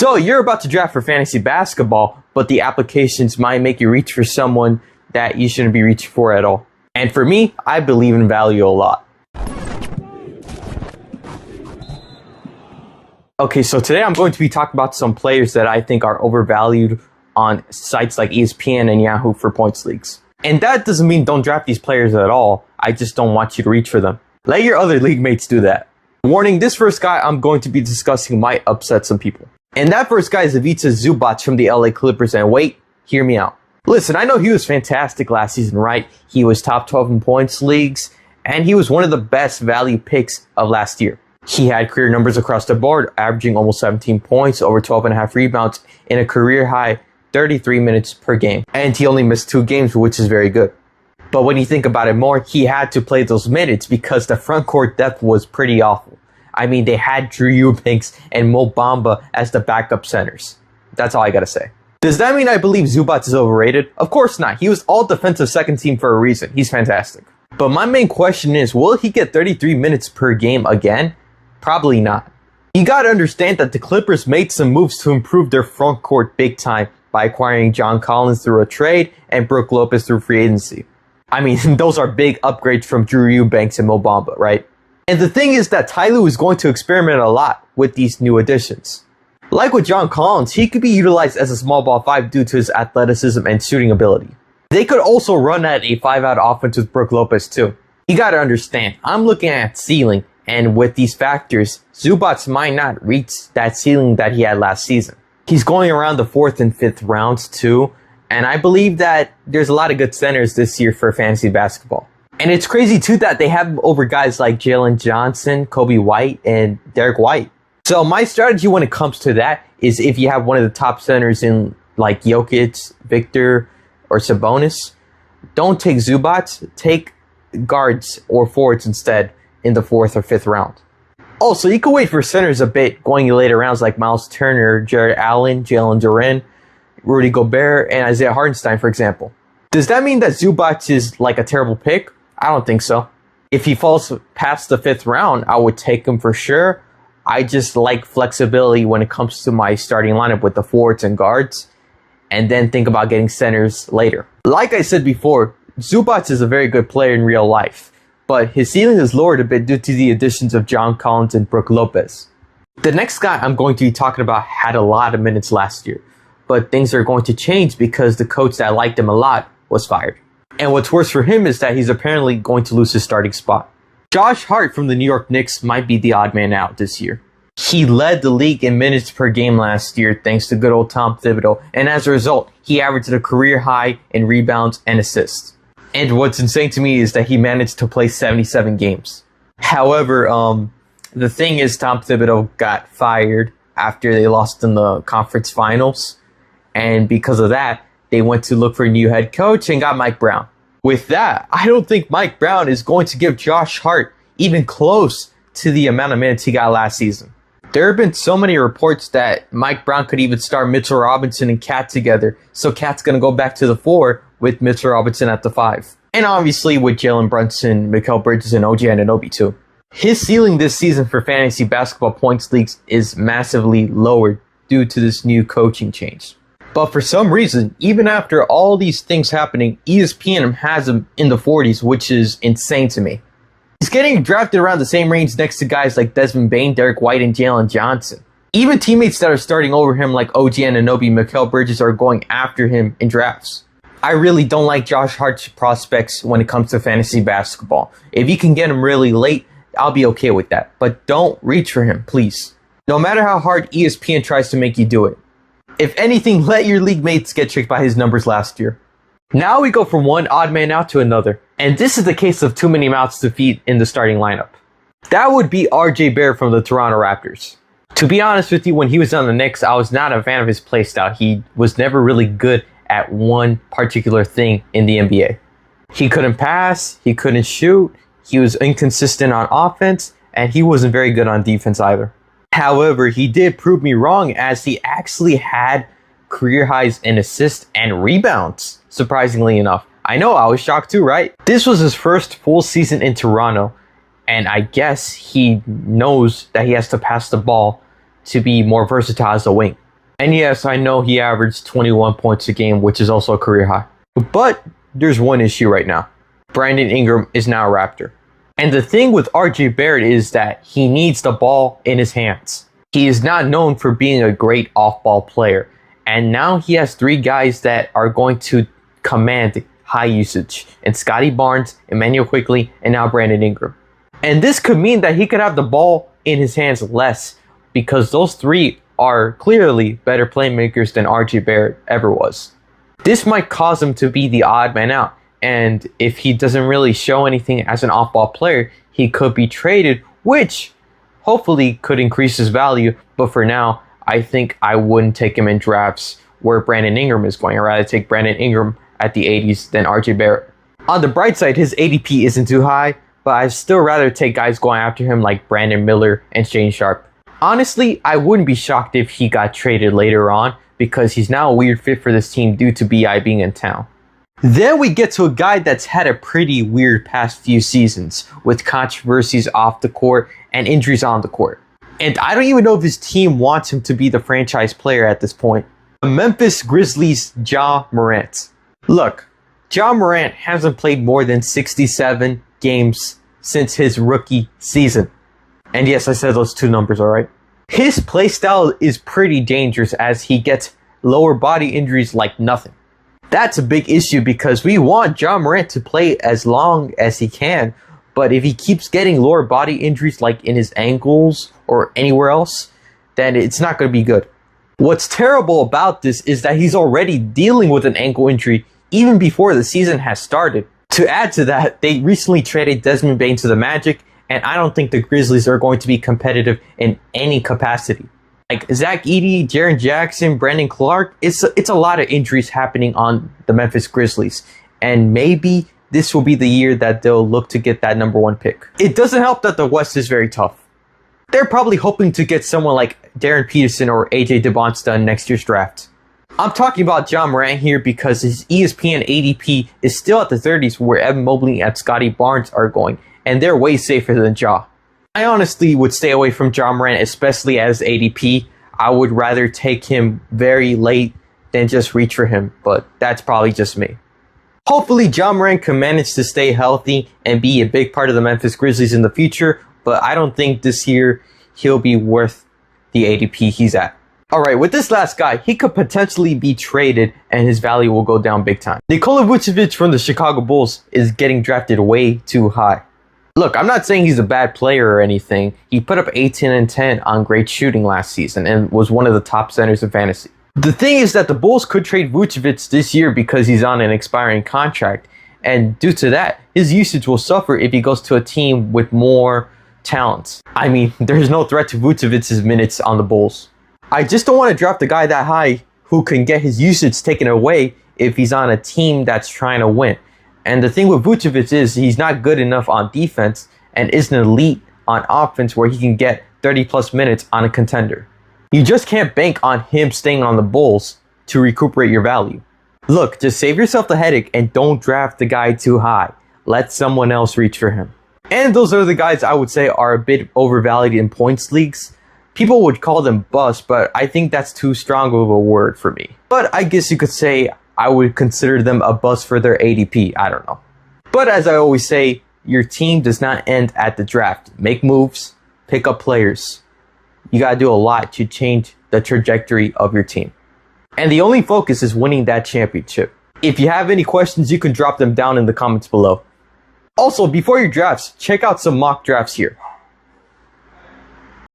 So you're about to draft for fantasy basketball, but the applications might make you reach for someone that you shouldn't be reaching for at all. And for me, I believe in value a lot. Okay, so today I'm going to be talking about some players that I think are overvalued on sites like ESPN and Yahoo for points leagues. And that doesn't mean don't draft these players at all. I just don't want you to reach for them. Let your other league mates do that. Warning, this first guy I'm going to be discussing might upset some people. And that first guy is Ivica Zubac from the LA Clippers. And wait, hear me out. Listen, I know he was fantastic last season, right? He was top 12 in points leagues, and he was one of the best value picks of last year. He had career numbers across the board, averaging almost 17 points, over 12.5 rebounds, in a career high 33 minutes per game. And he only missed 2 games, which is very good. But when you think about it more, he had to play those minutes because the front court depth was pretty awful. I mean, they had Drew Eubanks and Mo Bamba as the backup centers. That's all I gotta say. Does that mean I believe Zubac is overrated? Of course not. He was all defensive second team for a reason. He's fantastic. But my main question is, will he get 33 minutes per game again? Probably not. You gotta understand that the Clippers made some moves to improve their front court big time by acquiring John Collins through a trade and Brook Lopez through free agency. I mean, those are big upgrades from Drew Eubanks and Mo Bamba, right? And the thing is that Ty Lue is going to experiment a lot with these new additions. Like with John Collins, he could be utilized as a small ball 5 due to his athleticism and shooting ability. They could also run at a 5-out offense with Brook Lopez too. You gotta understand, I'm looking at ceiling, and with these factors, Zubac might not reach that ceiling that he had last season. He's going around the 4th and 5th rounds too, and I believe that there's a lot of good centers this year for fantasy basketball. And it's crazy too that they have him over guys like Jalen Johnson, Kobe White, and Derek White. So my strategy when it comes to that is if you have one of the top centers in like Jokic, Victor, or Sabonis, don't take Zubac, take guards or forwards instead in the 4th or 5th round. Also, you can wait for centers a bit going in later rounds like Miles Turner, Jared Allen, Jalen Duren, Rudy Gobert, and Isaiah Hartenstein, for example. Does that mean that Zubac is like a terrible pick? I don't think so. If he falls past the 5th round, I would take him for sure. I just like flexibility when it comes to my starting lineup with the forwards and guards, and then think about getting centers later. Like I said before, Zubac is a very good player in real life, but his ceiling is lowered a bit due to the additions of John Collins and Brook Lopez. The next guy I'm going to be talking about had a lot of minutes last year, but things are going to change because the coach that liked him a lot was fired. And what's worse for him is that he's apparently going to lose his starting spot. Josh Hart from the New York Knicks might be the odd man out this year. He led the league in minutes per game last year thanks to good old Tom Thibodeau, and as a result, he averaged a career high in rebounds and assists. And what's insane to me is that he managed to play 77 games. However, the thing is Tom Thibodeau got fired after they lost in the conference finals, and because of that, they went to look for a new head coach and got Mike Brown. With that, I don't think Mike Brown is going to give Josh Hart even close to the amount of minutes he got last season. There have been so many reports that Mike Brown could even start Mitchell Robinson and Cat together, so Cat's going to go back to the 4 with Mitchell Robinson at the 5. And obviously with Jalen Brunson, Mikal Bridges, and OG Anunoby too. His ceiling this season for fantasy basketball points leagues is massively lowered due to this new coaching change. But for some reason, even after all these things happening, ESPN has him in the 40s, which is insane to me. He's getting drafted around the same range next to guys like Desmond Bane, Derek White, and Jalen Johnson. Even teammates that are starting over him like OG Anunoby, Mikal Bridges are going after him in drafts. I really don't like Josh Hart's prospects when it comes to fantasy basketball. If you can get him really late, I'll be okay with that. But don't reach for him, please. No matter how hard ESPN tries to make you do it. If anything, let your league mates get tricked by his numbers last year. Now we go from one odd man out to another, and this is the case of too many mouths to feed in the starting lineup. That would be RJ Barrett from the Toronto Raptors. To be honest with you, when he was on the Knicks, I was not a fan of his playstyle. He was never really good at one particular thing in the NBA. He couldn't pass, he couldn't shoot, he was inconsistent on offense, and he wasn't very good on defense either. However, he did prove me wrong as he actually had career highs in assists and rebounds, surprisingly enough. I know, I was shocked too, right? This was his first full season in Toronto, and I guess he knows that he has to pass the ball to be more versatile as a wing. And yes, I know he averaged 21 points a game, which is also a career high. But there's one issue right now. Brandon Ingram is now a Raptor. And the thing with RJ Barrett is that he needs the ball in his hands. He is not known for being a great off-ball player. And now he has three guys that are going to command high usage. And Scotty Barnes, Emmanuel Quickley, and now Brandon Ingram. And this could mean that he could have the ball in his hands less because those three are clearly better playmakers than RJ Barrett ever was. This might cause him to be the odd man out. And if he doesn't really show anything as an off-ball player, he could be traded, which hopefully could increase his value. But for now, I think I wouldn't take him in drafts where Brandon Ingram is going. I'd rather take Brandon Ingram at the 80s than RJ Barrett. On the bright side, his ADP isn't too high, but I'd still rather take guys going after him like Brandon Miller and Shane Sharp. Honestly, I wouldn't be shocked if he got traded later on because he's now a weird fit for this team due to BI being in town. Then we get to a guy that's had a pretty weird past few seasons with controversies off the court and injuries on the court. And I don't even know if his team wants him to be the franchise player at this point. The Memphis Grizzlies' Ja Morant. Look, Ja Morant hasn't played more than 67 games since his rookie season. And yes, I said those two numbers, alright? His play style is pretty dangerous as he gets lower body injuries like nothing. That's a big issue because we want Ja Morant to play as long as he can, but if he keeps getting lower body injuries like in his ankles or anywhere else, then it's not going to be good. What's terrible about this is that he's already dealing with an ankle injury even before the season has started. To add to that, they recently traded Desmond Bane to the Magic, and I don't think the Grizzlies are going to be competitive in any capacity. Like Zach Edey, Jaren Jackson, Brandon Clark, it's a lot of injuries happening on the Memphis Grizzlies. And maybe this will be the year that they'll look to get that #1 pick. It doesn't help that the West is very tough. They're probably hoping to get someone like Darren Peterson or AJ DeBonsta in next year's draft. I'm talking about Ja Morant here because his ESPN ADP is still at the 30s where Evan Mobley and Scotty Barnes are going, and they're way safer than Ja. I honestly would stay away from Ja Morant, especially as ADP. I would rather take him very late than just reach for him, but that's probably just me. Hopefully, Ja Morant can manage to stay healthy and be a big part of the Memphis Grizzlies in the future, but I don't think this year he'll be worth the ADP he's at. Alright, with this last guy, he could potentially be traded and his value will go down big time. Nikola Vucevic from the Chicago Bulls is getting drafted way too high. Look, I'm not saying he's a bad player or anything. He put up 18 and 10 on great shooting last season and was one of the top centers in fantasy. The thing is that the Bulls could trade Vucevic this year because he's on an expiring contract. And due to that, his usage will suffer if he goes to a team with more talent. I mean, there's no threat to Vucevic's minutes on the Bulls. I just don't want to draft a guy that high who can get his usage taken away if he's on a team that's trying to win. And the thing with Vucevic is he's not good enough on defense and isn't elite on offense where he can get 30 plus minutes on a contender. You just can't bank on him staying on the Bulls to recuperate your value. Look, just save yourself the headache and don't draft the guy too high. Let someone else reach for him. And those are the guys I would say are a bit overvalued in points leagues. People would call them busts, but I think that's too strong of a word for me. But I guess you could say I would consider them a bust for their ADP. I don't know. But as I always say, your team does not end at the draft. Make moves, pick up players. You gotta do a lot to change the trajectory of your team. And the only focus is winning that championship. If you have any questions, you can drop them down in the comments below. Also, before your drafts, check out some mock drafts here.